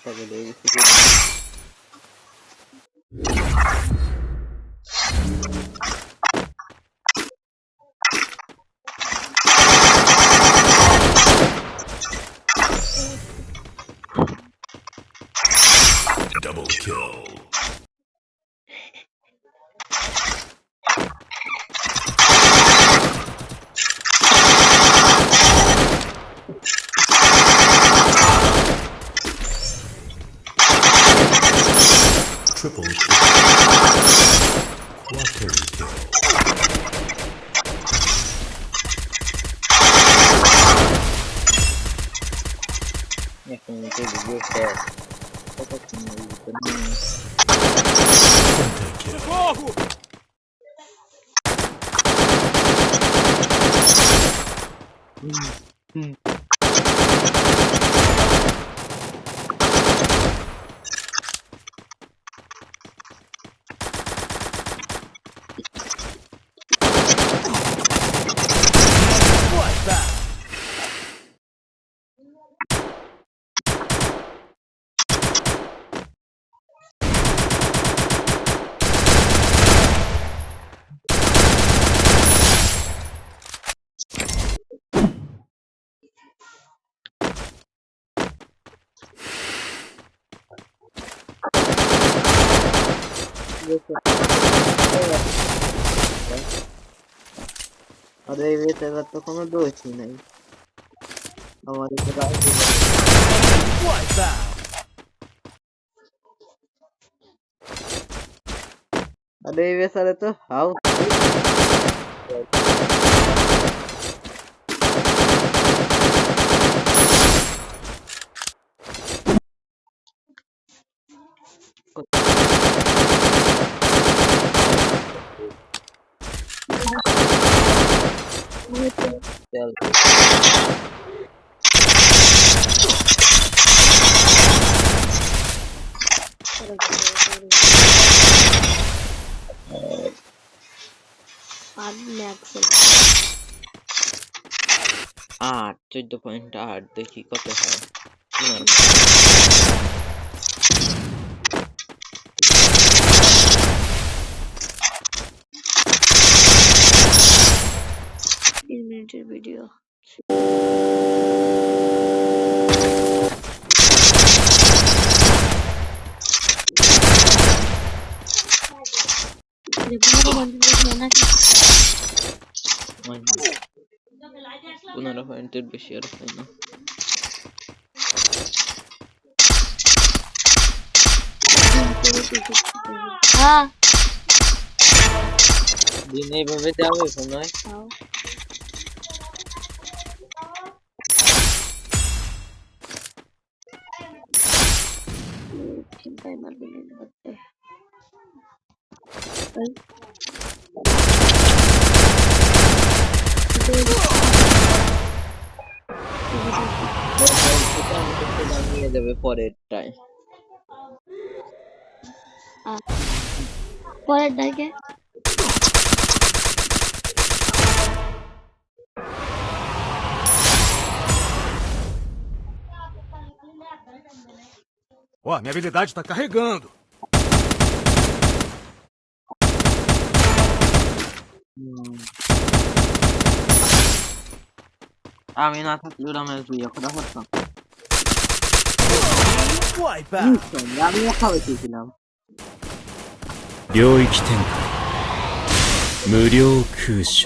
পাগল হয়ে গেছে। Double kill. Triple kill. Quadra kill. এখন এই ভিডিও শেষ। কতক্ষণ এই ভিডিও? Socorro! আরে এই বেটার তো কোনো দোষই নাই। আমার তো রাইতে আরে এই বেচারে তো হাউ তেল আট 14.8 দেখি কত হয়। মিনিটের ভিডিও পনেরো পয়েন্টের বেশি আর হয় না। দিন এইভাবে যাবে শোনায় নিয়ে যাবে পরেরটায়। পরের ডাকে Ó, minha habilidade tá carregando. আমি না থাকলে ওরা ম্যাচ দিয়ে কথা করতাম। আমি একা হয়েছিলাম। 領域展開無料空所